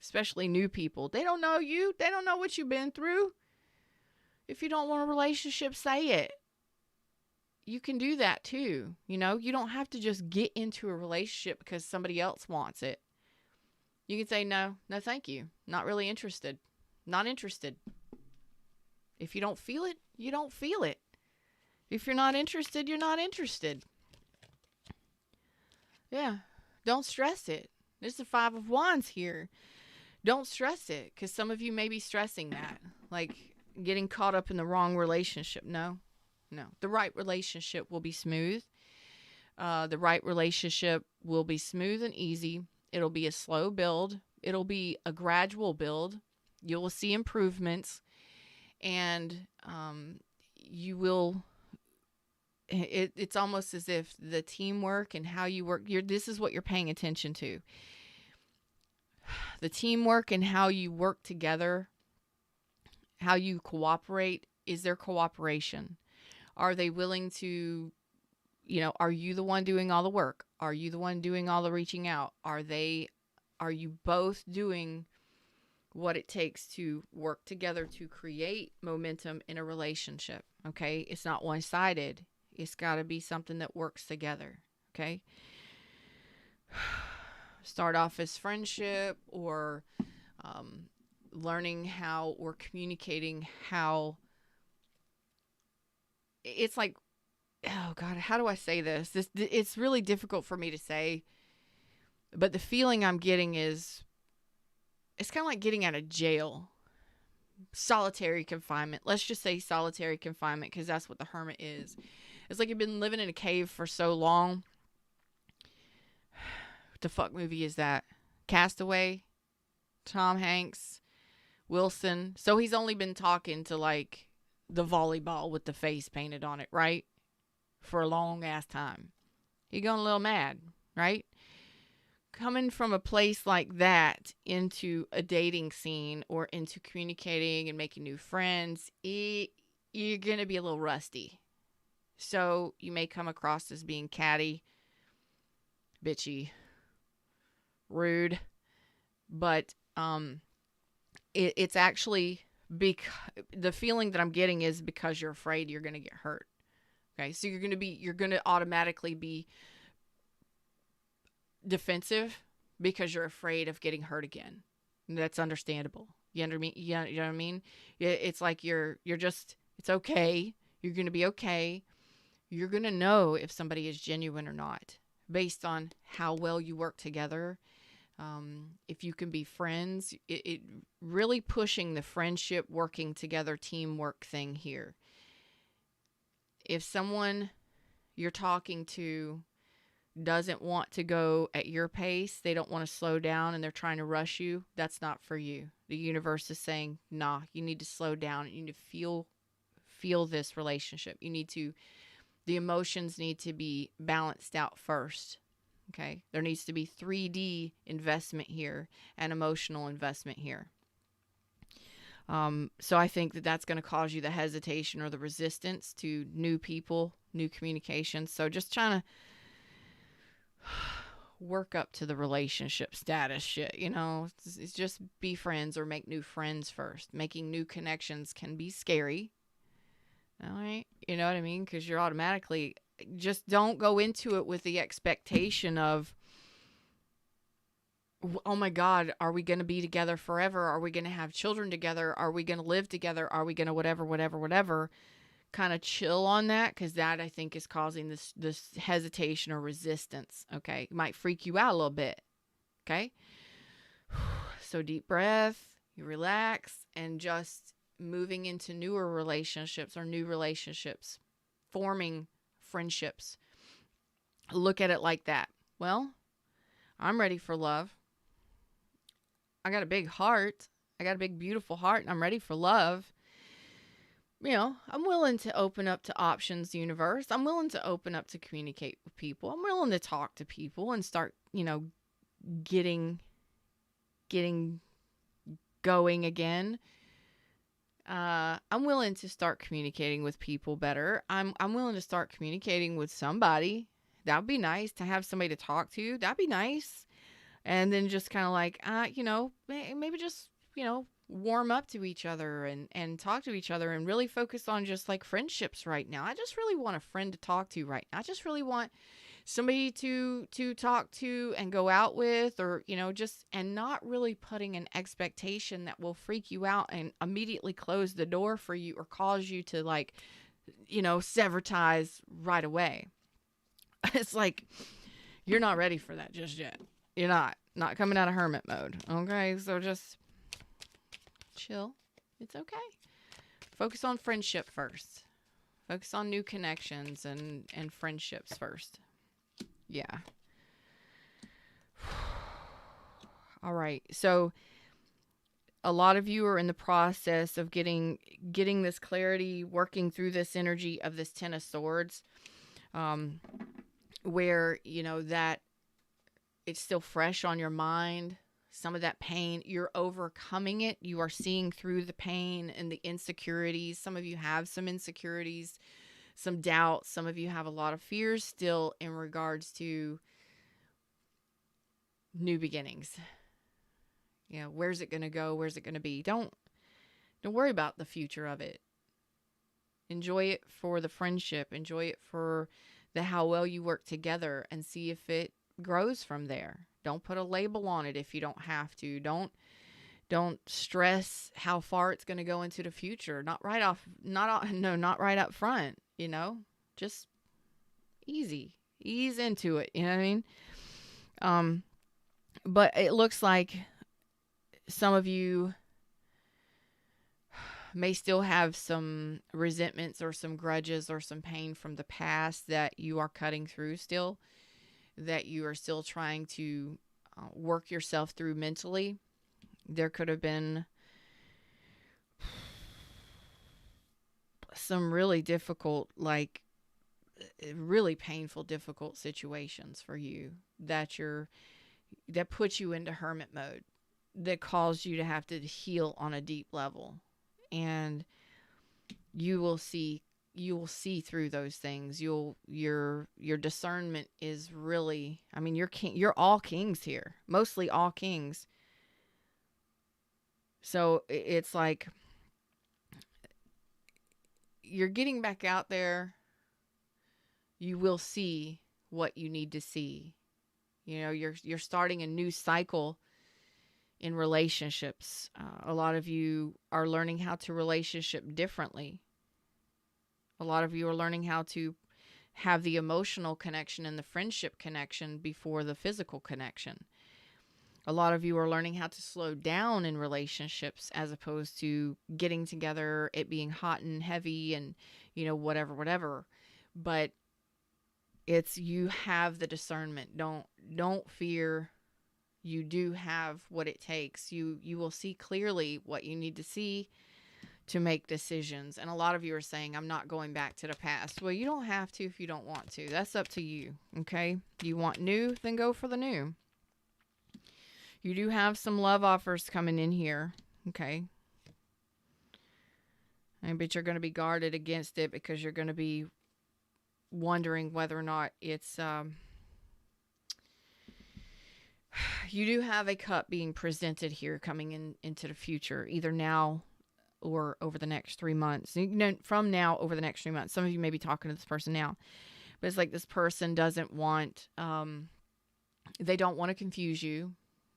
especially new people. They don't know you. They don't know what you've been through. If you don't want a relationship, say it. You can do that too. You don't have to just get into a relationship because somebody else wants it. You can say, no, thank you. Not really interested. Not interested. If you don't feel it, you don't feel it. If you're not interested, you're not interested. Yeah. Don't stress it. There's the 5 of Wands here. Don't stress it, because some of you may be stressing that. Like, getting caught up in the wrong relationship. No. The right relationship will be smooth. The right relationship will be smooth and easy. It'll be a slow build. It'll be a gradual build. You will see improvements, and you will. It's almost as if the teamwork and how you work. This is what you're paying attention to. The teamwork and how you work together, how you cooperate. Is there cooperation? Are they willing to? Are you the one doing all the work? Are you the one doing all the reaching out? Are you both doing what it takes to work together to create momentum in a relationship? Okay. It's not one-sided. It's got to be something that works together. Okay. Start off as friendship, or learning how, or communicating how. It's like, oh God, how do I say this? It's really difficult for me to say, but the feeling I'm getting is, it's kind of like getting out of jail. Solitary confinement. Let's just say solitary confinement, because that's what the hermit is. It's like you've been living in a cave for so long. What the fuck movie is that? Castaway? Tom Hanks? Wilson? So he's only been talking to like the volleyball with the face painted on it, right? For a long ass time. He going a little mad, right? Coming from a place like that into a dating scene, or into communicating and making new friends, you're going to be a little rusty. So you may come across as being catty, bitchy, rude, but it's actually the feeling that I'm getting is because you're afraid you're going to get hurt. Okay, so you're going to automatically be defensive because you're afraid of getting hurt again. And that's understandable. You know what I mean? It's like you're just, it's okay. You're going to be okay. You're going to know if somebody is genuine or not based on how well you work together. If you can be friends, it really pushing the friendship, working together, teamwork thing here. If someone you're talking to doesn't want to go at your pace, they don't want to slow down, and they're trying to rush you, that's not for you. The universe is saying, nah, you need to slow down. You need to feel this relationship. The emotions need to be balanced out first. Okay. There needs to be 3D investment here and emotional investment here. So I think that that's going to cause you the hesitation or the resistance to new people, new communications. So just trying to work up to the relationship status shit, it's just be friends or make new friends first. Making new connections can be scary. All right. You know what I mean? Because you're automatically, just don't go into it with the expectation of, oh my God, are we going to be together forever? Are we going to have children together? Are we going to live together? Are we going to whatever? Kind of chill on that, because that, I think, is causing this hesitation or resistance. Okay. It might freak you out a little bit. Okay. So deep breath, you relax, and just moving into newer relationships or new relationships, forming friendships. Look at it like that. Well, I'm ready for love. I got a big heart. I got a big, beautiful heart, and I'm ready for love. I'm willing to open up to options, universe. I'm willing to open up to communicate with people. I'm willing to talk to people and start, getting going again. I'm willing to start communicating with people better. I'm willing to start communicating with somebody. That would be nice to have somebody to talk to. That'd be nice. And then just kind of like, maybe just, warm up to each other and talk to each other and really focus on just like friendships right now. I just really want a friend to talk to right now. I just really want somebody to talk to and go out with, or, just, and not really putting an expectation that will freak you out and immediately close the door for you or cause you to like, sever ties right away. It's like, you're not ready for that just yet. You're not coming out of hermit mode. Okay. So just chill. It's okay. Focus on friendship first. Focus on new connections and friendships first. Yeah. All right. So a lot of you are in the process of getting this clarity, working through this energy of this Ten of Swords, where, you know, that it's still fresh on your mind. Some of that pain, you're overcoming it. You are seeing through the pain and the insecurities. Some of you have some insecurities, some doubts. Some of you have a lot of fears still in regards to new beginnings. You know, where's it going to go? Where's it going to be? Don't worry about the future of it. Enjoy it for the friendship. Enjoy it for how well you work together, and see if it grows from there. Don't put a label on it if you don't have to. Don't stress how far it's going to go into the future. Not right up front, you know. Just ease into it, you know what I mean? But it looks like some of you may still have some resentments or some grudges or some pain from the past that you are cutting through still, that you are still trying to work yourself through mentally. There could have been some really difficult, like really painful, difficult situations for you that put you into hermit mode, that caused you to have to heal on a deep level. And you will see through those things. Your discernment is really, I mean, you're all kings here, mostly all kings. So it's like you're getting back out there. You will see what you need to see. You know, you're starting a new cycle in relationships. A lot of you are learning how to relationship differently. A lot of you are learning how to have the emotional connection and the friendship connection before the physical connection. A lot of you are learning how to slow down in relationships as opposed to getting together, it being hot and heavy and, you know, whatever. But it's, you have the discernment. Don't fear. You do have what it takes. You will see clearly what you need to see to make decisions. And a lot of you are saying, I'm not going back to the past. Well, you don't have to if you don't want to. That's up to you. Okay. You want new, then go for the new. You do have some love offers coming in here. Okay. But you're going to be guarded against it because you're going to be wondering whether or not it's, you do have a cup being presented here coming into the future, either now or over the next 3 months. You know, from now over the next 3 months. Some of you may be talking to this person now, but it's like this person doesn't want, they don't want to confuse you.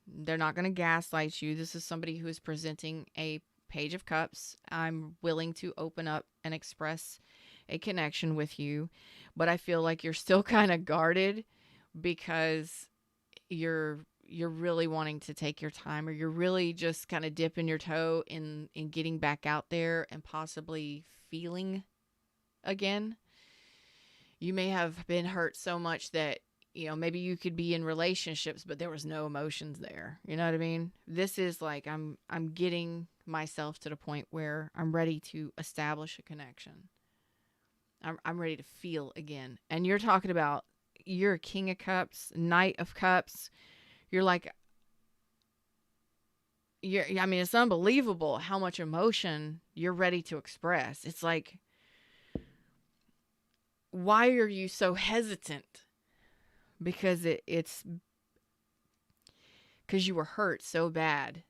They're not going to gaslight you. This is somebody who is presenting a Page of Cups. I'm willing to open up and express a connection with you, but I feel like you're still kind of guarded because you're really wanting to take your time, or you're really just kind of dipping your toe in getting back out there and possibly feeling again. You may have been hurt so much that, you know, maybe you could be in relationships, but there was no emotions there. You know what I mean? This is like, I'm getting myself to the point where I'm ready to establish a connection. I'm ready to feel again. And you're talking about, you're a King of Cups, Knight of Cups. You're like, I mean, it's unbelievable how much emotion you're ready to express. It's like, why are you so hesitant? Because it's because you were hurt so bad.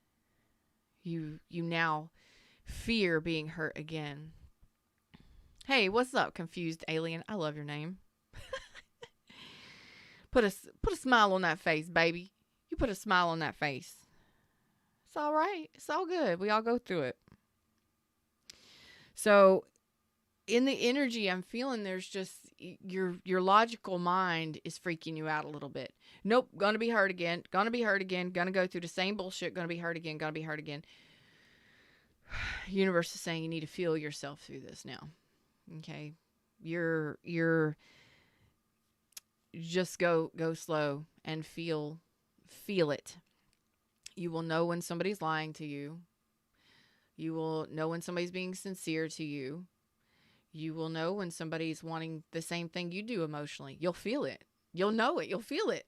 You now fear being hurt again. Hey, what's up, confused alien? I love your name. Put a smile on that face, baby. You put a smile on that face. It's all right. It's all good. We all go through it. So in the energy I'm feeling, there's just your logical mind is freaking you out a little bit. Nope, gonna be hurt again. Gonna be hurt again. Gonna go through the same bullshit. Gonna be hurt again. Gonna be hurt again. Universe is saying you need to feel yourself through this now. Okay. You're just go slow and feel it. You will know when somebody's lying to you. You will know when somebody's being sincere to you. You will know when somebody's wanting the same thing you do emotionally. You'll feel it. You'll know it. You'll feel it.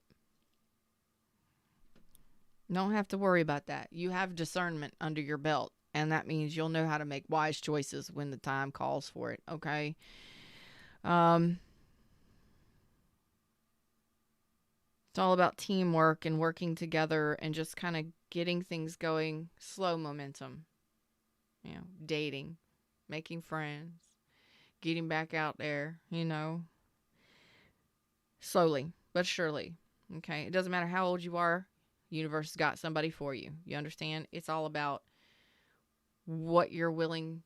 Don't have to worry about that. You have discernment under your belt, and that means you'll know how to make wise choices when the time calls for it, okay? It's all about teamwork and working together and just kind of getting things going, slow momentum. You know, dating, making friends, getting back out there, you know, slowly but surely. Okay, it doesn't matter how old you are, universe has got somebody for you. You understand? It's all about what you're willing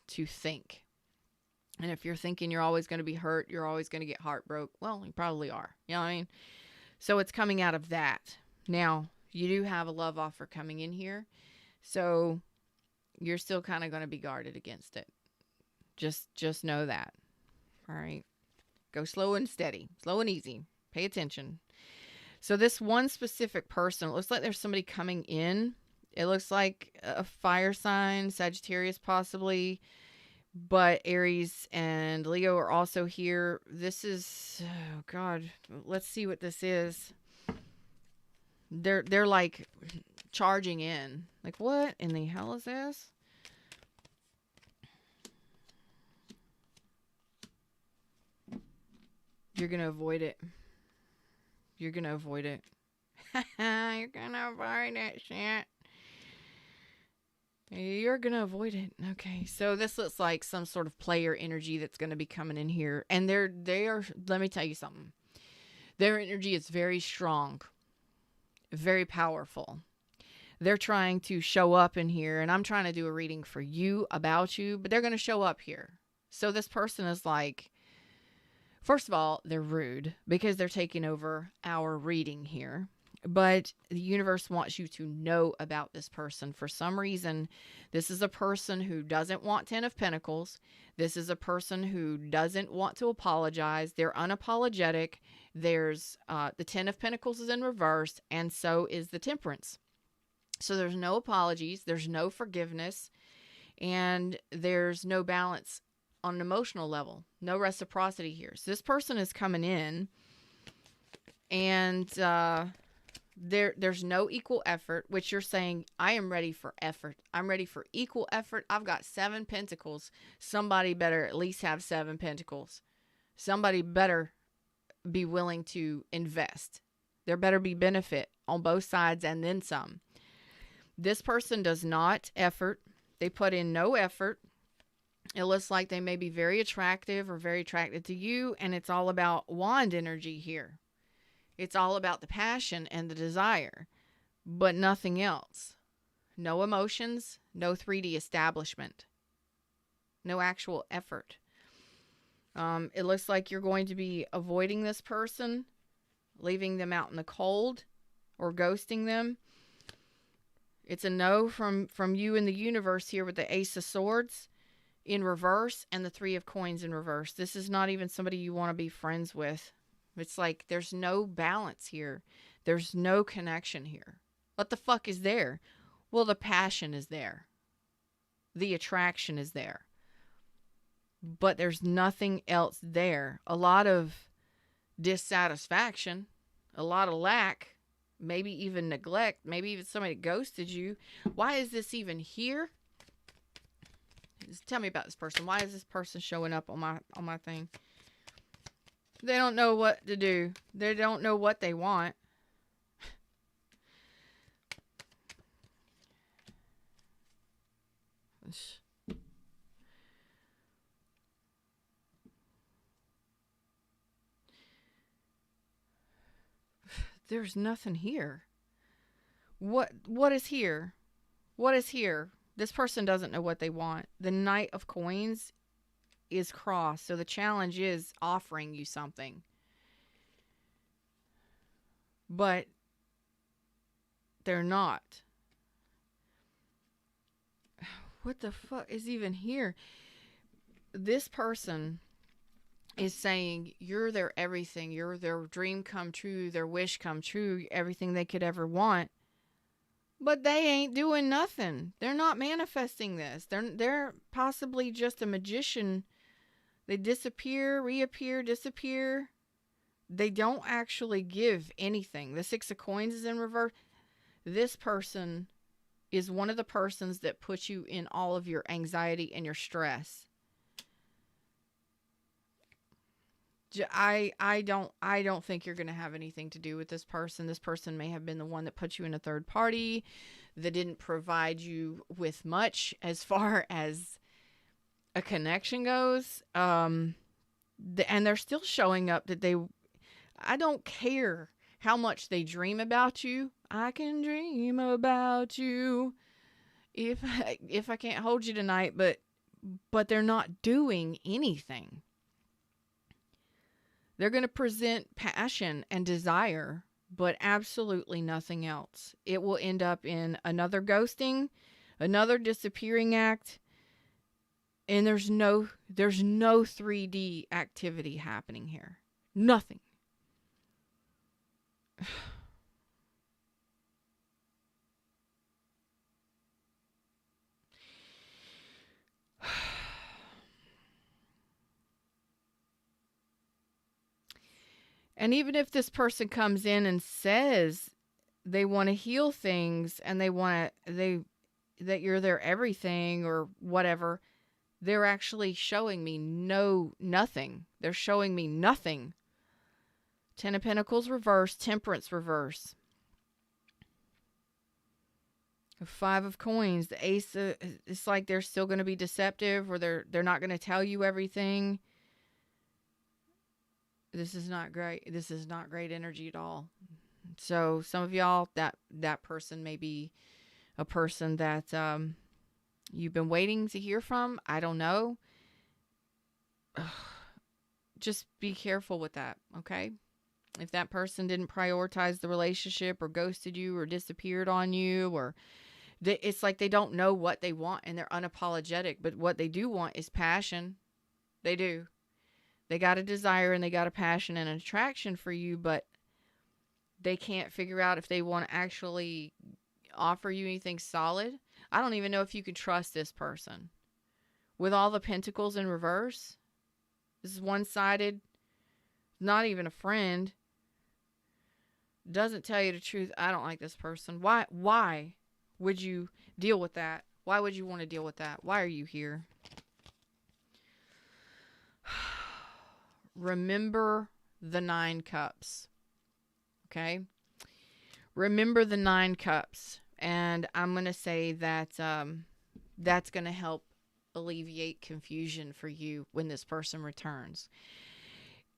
to think. And if you're thinking you're always going to be hurt, you're always going to get heartbroken, well, you probably are. You know what I mean? So it's coming out of that. Now, you do have a love offer coming in here. So you're still kind of going to be guarded against it. Just know that. All right. Go slow and steady. Slow and easy. Pay attention. So this one specific person, it looks like there's somebody coming in. It looks like a fire sign, Sagittarius possibly, but Aries and Leo are also here. This is, oh God, let's see what this is. They're like charging in. Like, what in the hell is this? You're going to avoid it. You're going to avoid it. You're going to avoid it, shit. You're going to avoid it. Okay. So this looks like some sort of player energy that's going to be coming in here. And they are, let me tell you something. Their energy is very strong, very powerful. They're trying to show up in here, and I'm trying to do a reading for you, about you, but they're going to show up here. So this person is like, first of all, they're rude because they're taking over our reading here. But the universe wants you to know about this person. For some reason, this is a person who doesn't want 10 of Pentacles. This is a person who doesn't want to apologize. They're unapologetic. There's the 10 of Pentacles is in reverse, and so is the Temperance. So there's no apologies. There's no forgiveness. And there's no balance on an emotional level. No reciprocity here. So this person is coming in, and there's no equal effort, which you're saying, I am ready for effort. I'm ready for equal effort. I've got 7 pentacles. Somebody better at least have 7 pentacles. Somebody better be willing to invest. There better be benefit on both sides and then some. This person does not effort. They put in no effort. It looks like they may be very attractive or very attracted to you, and it's all about wand energy here. It's all about the passion and the desire, but nothing else. No emotions, no 3D establishment, no actual effort. It looks like you're going to be avoiding this person, leaving them out in the cold, or ghosting them. It's a no from you in the universe here with the Ace of Swords in reverse and the 3 of Coins in reverse. This is not even somebody you want to be friends with. It's like there's no balance here. There's no connection here. What the fuck is there? Well, the passion is there. The attraction is there. But there's nothing else there. A lot of dissatisfaction, a lot of lack, maybe even neglect, maybe even somebody ghosted you. Why is this even here? Just tell me about this person. Why is this person showing up on my thing? They don't know what to do. They don't know what they want. There's nothing here. What is here? What is here? This person doesn't know what they want. The Knight of Coins is crossed. So the challenge is offering you something. But they're not. what the fuck is even here? This person is saying you're their everything. You're their dream come true, their wish come true, everything they could ever want. But they ain't doing nothing. They're not manifesting this. They're possibly just a magician. They disappear, reappear, disappear. They don't actually give anything. The Six of Coins is in reverse. This person is one of the persons that puts you in all of your anxiety and your stress. I don't think you're going to have anything to do with this person. This person may have been the one that put you in a third party, that didn't provide you with much as far as a connection goes. And they're still showing up that I don't care how much they dream about you. I can dream about you if I can't hold you tonight, but they're not doing anything. They're going to present passion and desire, but absolutely nothing else. It will end up in another ghosting, another disappearing act, and there's no 3D activity happening here. Nothing. And even if this person comes in and says they want to heal things and that you're their everything or whatever, they're actually showing me nothing. They're showing me nothing. Ten of Pentacles reverse, Temperance reverse. Five of Coins, the Ace. It's like they're still going to be deceptive, or they're not going to tell you everything. This is not great. This is not great energy at all. So some of y'all, that person may be a person that you've been waiting to hear from. I don't know. Just be careful with that, okay? If that person didn't prioritize the relationship or ghosted you or disappeared on you, or it's like they don't know what they want and they're unapologetic, but what they do want is passion. They do. They got a desire and they got a passion and an attraction for you, but they can't figure out if they want to actually offer you anything solid. I don't even know if you can trust this person. With all the Pentacles in reverse, this is one-sided, not even a friend. Doesn't tell you the truth. I don't like this person. Why would you deal with that? Why would you want to deal with that? Why are you here? Remember the 9 cups. Okay? Remember the 9 cups. And I'm going to say that that's going to help alleviate confusion for you when this person returns.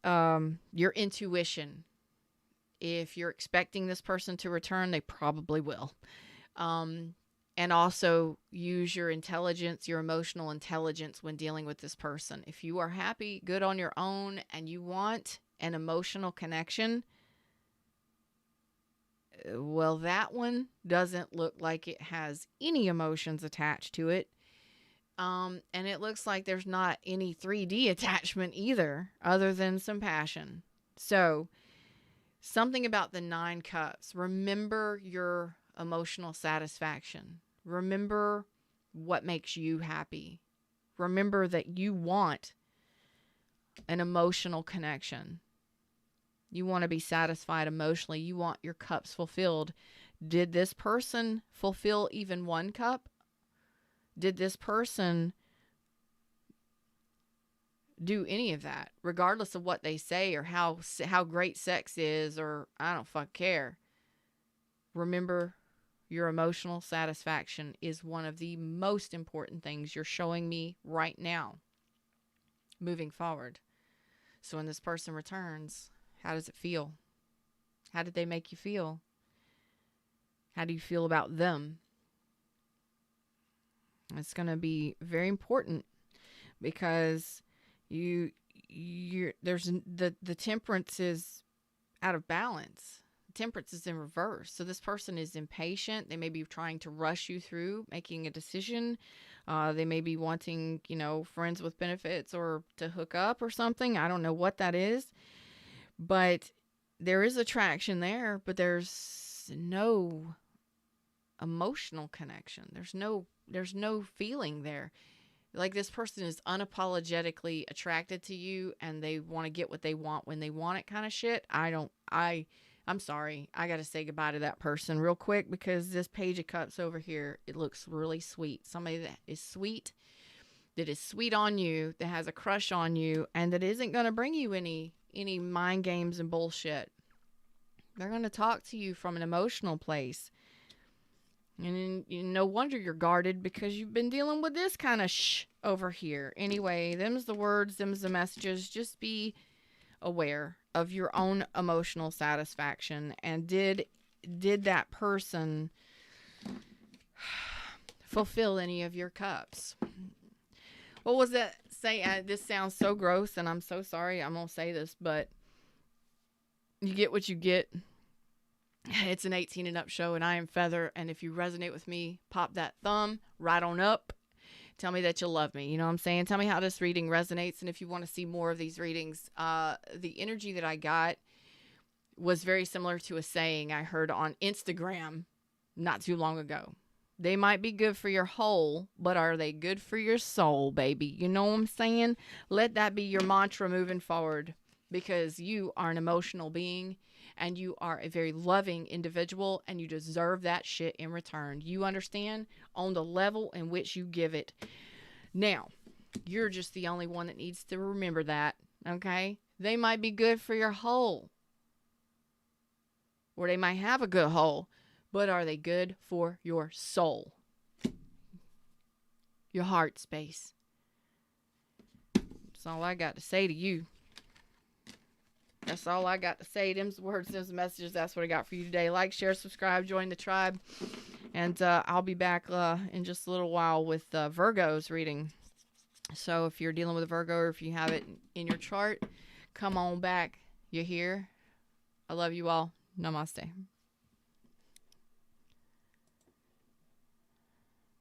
Your intuition. If you're expecting this person to return, they probably will. And also use your intelligence, your emotional intelligence when dealing with this person. If you are happy, good on your own, and you want an emotional connection, well, that one doesn't look like it has any emotions attached to it. And it looks like there's not any 3D attachment either, other than some passion. So, something about the 9 cups. Remember your emotional satisfaction. Remember what makes you happy. Remember that you want an emotional connection. You want to be satisfied emotionally. You want your cups fulfilled. Did this person fulfill even 1 cup? Did this person do any of that? Regardless of what they say or how great sex is, or I don't fuck care. Remember, your emotional satisfaction is one of the most important things you're showing me right now, moving forward. So when this person returns, how does it feel? How did they make you feel? How do you feel about them? It's going to be very important because there's the Temperance is out of balance. Temperance is in reverse. So this person is impatient. They may be trying to rush you through making a decision. They may be wanting, friends with benefits or to hook up or something. I don't know what that is, but there is attraction there, but there's no emotional connection. There's no feeling there. Like, this person is unapologetically attracted to you and they want to get what they want when they want it, kind of shit. I'm sorry. I got to say goodbye to that person real quick, because this Page of Cups over here, it looks really sweet. Somebody that is sweet on you, that has a crush on you, and that isn't going to bring you any mind games and bullshit. They're going to talk to you from an emotional place. And no wonder you're guarded, because you've been dealing with this kind of over here. Anyway, them's the words, them's the messages. Just be aware of your own emotional satisfaction. And did that person fulfill any of your cups? What was that say? This sounds so gross, and I'm so sorry I'm going to say this, but you get what you get. It's an 18 and up show, and I am Feather. And if you resonate with me, pop that thumb right on up. Tell me that you love me. You know what I'm saying? Tell me how this reading resonates. And if you want to see more of these readings, the energy that I got was very similar to a saying I heard on Instagram not too long ago. They might be good for your whole, but are they good for your soul, baby? You know what I'm saying? Let that be your mantra moving forward, because you are an emotional being. And you are a very loving individual, and you deserve that shit in return. You understand? On the level in which you give it. Now, you're just the only one that needs to remember that, okay? They might be good for your whole, or they might have a good whole, but are they good for your soul? Your heart space. That's all I got to say to you. That's all I got to say. Them's words, them's messages. That's what I got for you today. Like, share, subscribe, join the tribe. And I'll be back in just a little while with Virgo's reading. So if you're dealing with a Virgo, or if you have it in your chart, come on back. You're here. I love you all. Namaste.